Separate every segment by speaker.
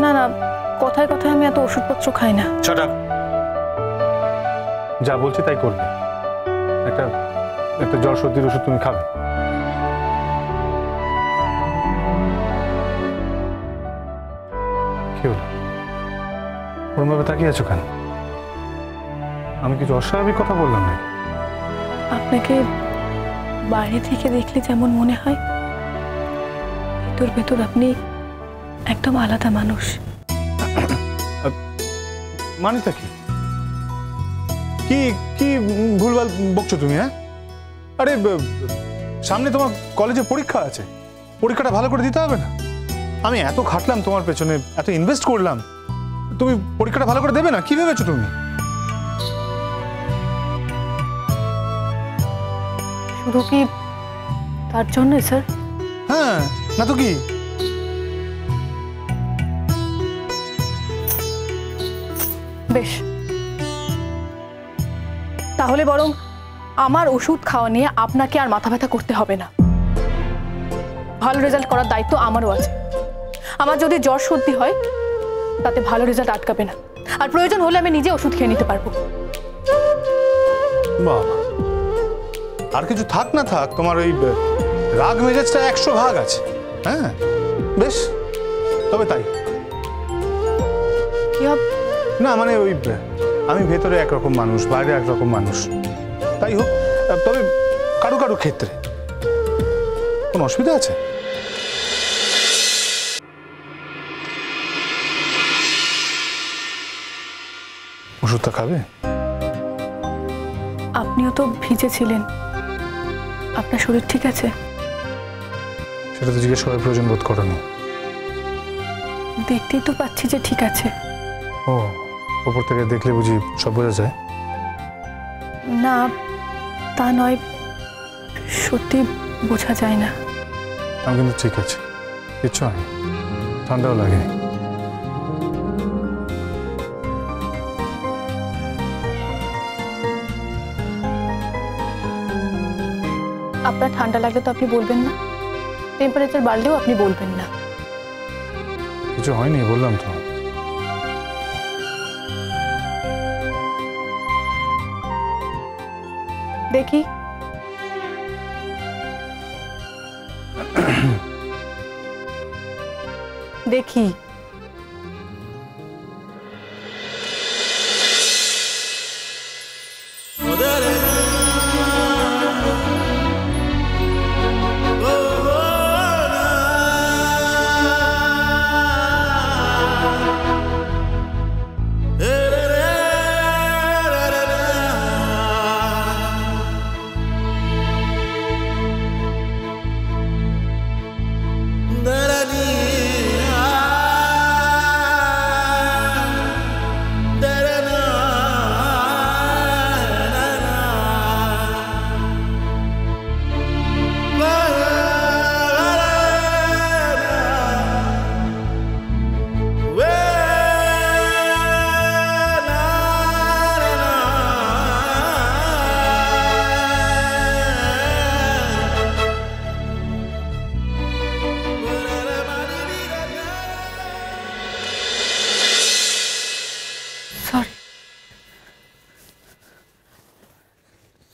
Speaker 1: না না, কথায় কথায় আমি এত ওষুধপত্র খাই না।
Speaker 2: Shut up. যা বলছি তাই করবে। একটা একটা জ্বর সর্দির ওষুধ তুমি খাবে। কি হলো, ওরমভাবে তাকিয়ে আছো কেন? আমি কিছু অস্বাভাবিক কথা বললাম নাকি?
Speaker 1: আপনাকে বাইরে থেকে দেখলে যেমন মনে হয়, ভেতর ভেতর আপনি একদম আলাদা মানুষ।
Speaker 2: মানেটা কি? কি কি ভুলভাল বকছো তুমি? হ্যাঁ, আরে সামনে তোমার কলেজে পরীক্ষা আছে, পরীক্ষাটা ভালো করে দিতে হবে না? আমি এত খাটলাম তোমার পেছনে, এত ইনভেস্ট করলাম, তুমি পরীক্ষাটা ভালো করে দেবে না? কি ভেবেছো তুমি?
Speaker 1: শুধু কি তার জন্য স্যার?
Speaker 2: হ্যাঁ, না তো কি।
Speaker 1: বেশ, তাহলে বরং আমার ওষুধ খাওয়া নিয়ে আপনাকে আর মাথা ব্যথা করতে হবে না। ভালো রেজাল্ট করার দায়িত্ব আমারও আছে। আমার যদি জ্বর সর্দি হয় তাতে ভালো রেজাল্ট আটকাবে না, আর প্রয়োজন হলে আমি নিজে ওষুধ খেয়ে নিতে পারবো।
Speaker 2: বাবা, আর কিছু থাক না থাক, তোমার ওই রাগ মেজাজটা 100 ভাগ আছে। হ্যাঁ বেশ, তবে তাই
Speaker 1: কি হবে?
Speaker 2: না মানে ওই আমি ভেতরে একরকম মানুষ, বাইরে একরকম মানুষ, তাই হোক। তবে কারো কারো ক্ষেত্রে কোনো অসুবিধা আছে? ওষুধটা খাবে?
Speaker 1: আপনিও তো ভিজে ছিলেন, আপনার শরীর ঠিক আছে?
Speaker 2: সেটা তো জিজ্ঞেস করার প্রয়োজন বোধ করনি।
Speaker 1: দেখতেই তো পাচ্ছি যে ঠিক আছে।
Speaker 2: ও, ওপর থেকে দেখলে বুঝি সব বোঝা যায়?
Speaker 1: না, তা নয়, সত্যি বোঝা যায় না।
Speaker 2: আমি কিন্তু ঠিক আছে, কিচ্ছু হয়নি, ঠান্ডাও লাগেনি।
Speaker 1: আপনার ঠান্ডা লাগলে তো আপনি বলবেন না, টেম্পারেচার বাড়লেও আপনি বলবেন না।
Speaker 2: কিছু হয়নি বললাম তো।
Speaker 1: দেখি। দেখি।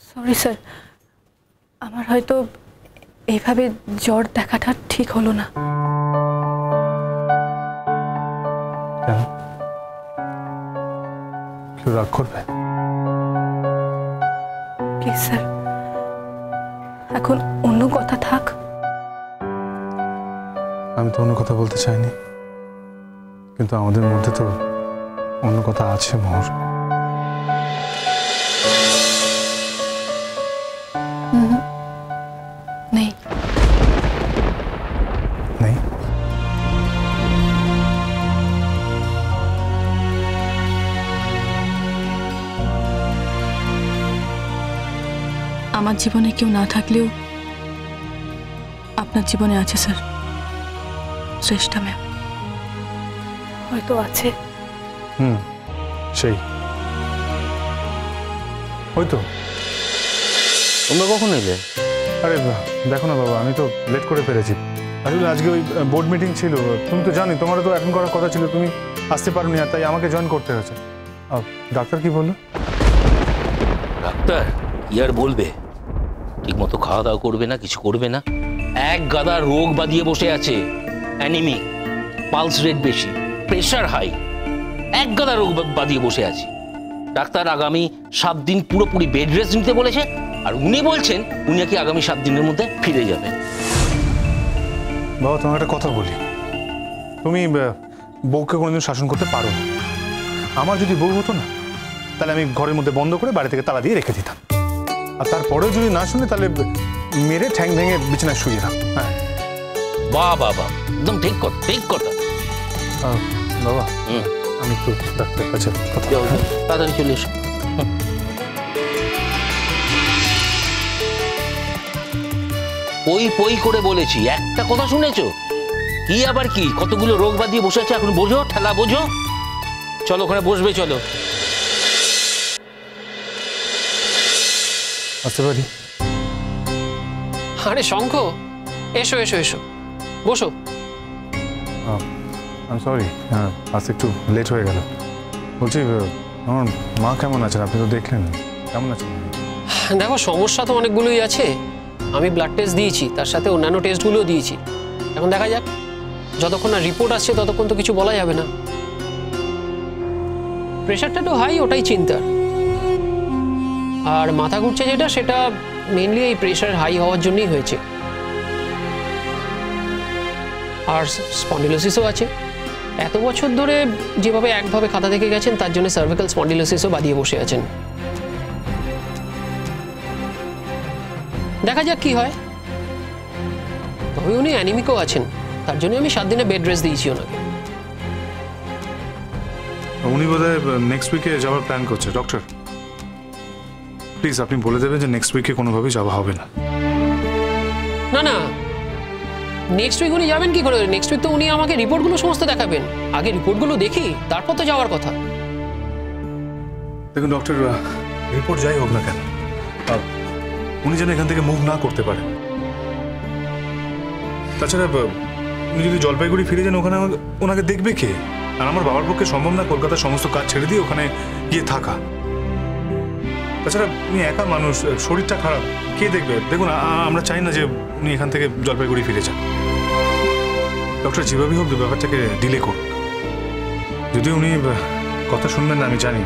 Speaker 1: সরি স্যার, আমার হয়তো এইভাবে জ্বর দেখাটা ঠিক হলো না।
Speaker 2: কেন? কেউ রাগ করবে?
Speaker 1: প্লিজ স্যার, এখন অন্য কথা থাক।
Speaker 2: আমি তো অন্য কথা বলতে চাইনি, কিন্তু আমাদের মধ্যে তো অন্য কথা আছে মোহর।
Speaker 1: নেই।
Speaker 2: নেই?
Speaker 1: আমার জীবনে কেউ না থাকলেও আপনার জীবনে আছে স্যার, শ্রেষ্ঠা ম্যাম। হয়তো আছে।
Speaker 2: সেই হয়তো।
Speaker 3: তোমরা কখন এলে?
Speaker 2: আরে দেখো না বাবা, আমি তো লেট করে ফেলেছি, আসলে আজকে ওই বোর্ড মিটিং ছিল, তুমি তো জানি তোমারও তো অ্যাটেন্ড করার কথা ছিল, তুমি আসতে পারোনি, আর তাই আমাকে জয়েন করতে হয়েছে। ডাক্তার কি বললো?
Speaker 3: ডাক্তার কি আর বলবে, ঠিক মতো খাওয়া দাওয়া করবে না, কিছু করবে না, এক গাদা রোগ বাঁধিয়ে বসে আছে। অ্যানিমিক, পালস রেট বেশি, প্রেশার হাই, এক গাদা রোগ বাঁধিয়ে বসে আছে। ডাক্তার আগামী 7 দিন পুরোপুরি বেড রেস্ট নিতে বলেছে, আর উনি বলছেন উনি নাকি আগামী 7 দিনের মধ্যে ফিরে যাবেন।
Speaker 2: বাবা তোমাকে একটা কথা বলি, তুমি বউকে কোনোদিন শাসন করতে পারো না। আমার যদি বউ হতো না, তাহলে আমি ঘরের মধ্যে বন্ধ করে বাড়ি থেকে তালা দিয়ে রেখে দিতাম, আর তারপরেও যদি না শুনে তাহলে মেরে ঠ্যাং ভেঙে বিছানায় শুয়ে দাম। হ্যাঁ
Speaker 3: বাহ বাহ বাহ, একদম ঠিক কথা, ঠিক কথা।
Speaker 2: বাবা আমি একটু ডাক্তারের কাছে কথা বলবো।
Speaker 3: তাড়াতাড়ি চলে এসো। পই পই করে বলেছি, একটা কথা শুনেছো? কি আবার কি, কতগুলো রোগ বাঁধিয়ে বসে আছে, এখন বোঝো, ঠেলা বোঝো। চলো ওখানে বসবে, চলো।
Speaker 2: আসতে পারি?
Speaker 4: আরে শঙ্খ, এসো এসো এসো, বসো।
Speaker 2: আই এম সরি, আজ একটু লেট হয়ে গেল। বলছি আমার মা কেমন আছেন? আপনি তো দেখলেন, কেমন আছেন?
Speaker 4: দেখো সমস্যা তো অনেকগুলোই আছে। আমি ব্লাড টেস্ট দিয়েছি, তার সাথে অন্যান্য টেস্টগুলোও দিয়েছি। এখন দেখা যাক, যতক্ষণ না রিপোর্ট আসছে ততক্ষণ তো কিছু বলা যাবে না। প্রেশারটা তো হাই, ওটাই চিন্তার। আর মাথা ঘুরছে যেটা, সেটা মেনলি এই প্রেশার হাই হওয়ার জন্যই হয়েছে। আর স্পন্ডিলোসিসও আছে। এত বছর ধরে যেভাবে একভাবে খাতা থেকে গেছেন, তার জন্য সার্ভিক্যাল স্পন্ডিলোসিসও বাদিয়ে বসে আছেন। দেখা যাক কি হয়। তবে উনি অ্যানিমিকও আছেন, তার জন্য আমি 7 দিনে বেড রেস্ট দিয়েছি ওনাকে।
Speaker 2: উনি বোধহয় নেক্সট উইকে যাওয়ার প্ল্যান করছে। ডক্টর প্লিজ আপনি বলে দেবেন যে নেক্সট উইকে কোনোভাবেই যাওয়া হবে না।
Speaker 4: না না, নেক্সট উইক উনি যাবেন কি করে? নেক্সট উইক তো উনি আমাকে রিপোর্টগুলো সমস্ত দেখাবেন। আগে রিপোর্টগুলো দেখি, তারপর তো যাওয়ার কথা।
Speaker 2: দেখুন ডক্টর, রিপোর্ট যাই হোক না কেন, উনি যেন এখান থেকে মুভ না করতে পারেন। তাছাড়া উনি যদি জলপাইগুড়ি ফিরে যান, ওখানে ওনাকে দেখবে কে? আর আমার বাবার পক্ষে সম্ভব না কলকাতার সমস্ত কাজ ছেড়ে দিয়ে ওখানে গিয়ে থাকা। তাছাড়া উনি একা মানুষ, শরীরটা খারাপ, কে দেখবে? দেখুন আমরা চাই না যে উনি এখান থেকে জলপাইগুড়ি ফিরে যান। ডক্টর যেভাবেই হোক ব্যাপারটাকে ডিলে করুন। যদি উনি কথা শুনবেন না আমি জানি,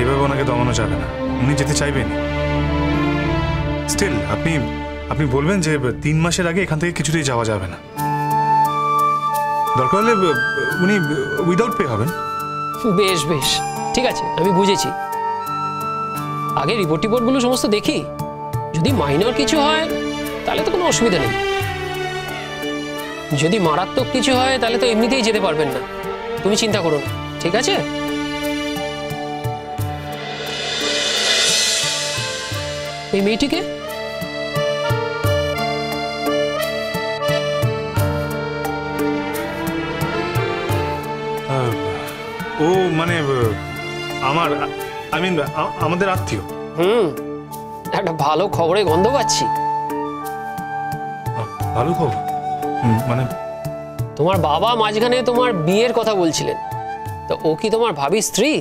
Speaker 2: এভাবে ওনাকে দমানো যাবে না, উনি যেতে চাইবেন। স্টিল আপনি বলবেন যে 3 মাসের আগে এখান থেকে কিছুতেই যাওয়া যাবে না। দরকার হলে উনি উইদাউট পে হবেন।
Speaker 4: বেশ বেশ, ঠিক আছে, আমি বুঝেছি। আগে রিপোর্টগুলো সমস্ত দেখি, যদি মাইনর কিছু হয় তাহলে তো কোনো অসুবিধা নেই। যদি মারাত্মক কিছু হয় তাহলে তো এমনিতেই যেতে পারবেন না। তুমি চিন্তা করো না, ঠিক আছে? এই মেয়েটিকে
Speaker 2: ও মানে আমার আমাদের আত্মীয়।
Speaker 4: একটা ভালো খবরে গন্ধ পাচ্ছি।
Speaker 2: ভালো খবর মানে?
Speaker 4: তোমার বাবা মাঝখানে তোমার বিয়ের কথা বলছিলেন, তো ও কি তোমার ভাবি স্ত্রী?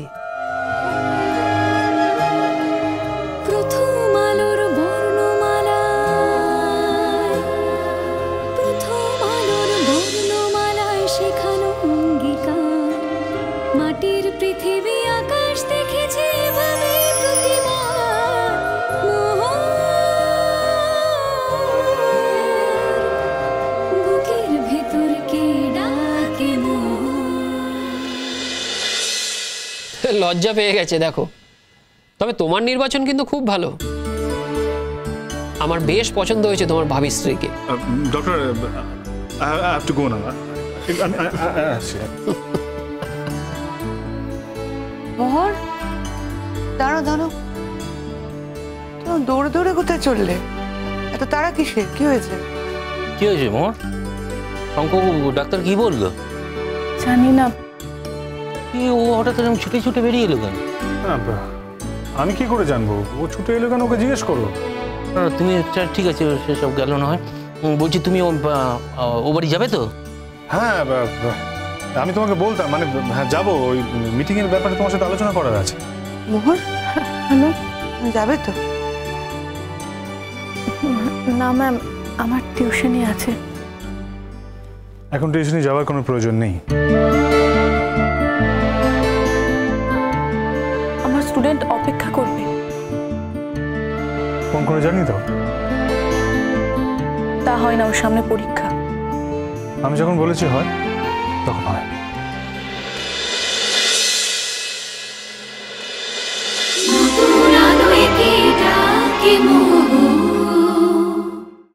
Speaker 4: লজ্জা পেয়ে গেছে দেখো। তবে তোমার নির্বাচন কিন্তু খুব ভালো, আমার বেশ পছন্দ হয়েছে তোমার ভাবি স্ত্রীকে।
Speaker 2: Doctor I have to go now.
Speaker 5: মোহর, দাঁড়াও দাঁড়াও, তুমি দৌড়ে দৌড়ে কোথায় চললে? এত তাড়া কিসের? কি হয়েছে?
Speaker 3: কি হয়েছে মোর? শঙ্করবাবু ডাক্তার কি বললো?
Speaker 1: জানি না,
Speaker 3: কি ও হঠাৎ এরকম ছুটে ছুটে বেরিয়ে এলো কেন?
Speaker 2: আমি কি করে জানবো? ও ছুটে এলো কেন, ওকে জিজ্ঞেস করো।
Speaker 3: তুমি ঠিক আছে, সেসব গেল না হয়। বলছি তুমি ও বাড়ি যাবে তো?
Speaker 2: হ্যাঁ আমি তোমাকে বলতাম, মানে হ্যাঁ যাবো, ওই মিটিং এর ব্যাপারে তোমার সাথে আলোচনা করার আছে।
Speaker 5: মোহর
Speaker 1: হ্যালো।
Speaker 5: যাবে তো?
Speaker 1: না ম্যাম, আমার টিউশনই আছে।
Speaker 2: এখন টিউশনে যাওয়ার কোনো প্রয়োজন নেই।
Speaker 1: আমার স্টুডেন্ট অপেক্ষা করবে।
Speaker 2: ফোন করে জানি তো।
Speaker 1: তা হয় না, ওর সামনে পরীক্ষা।
Speaker 2: আমি যখন বলেছি হয় তখন হয়।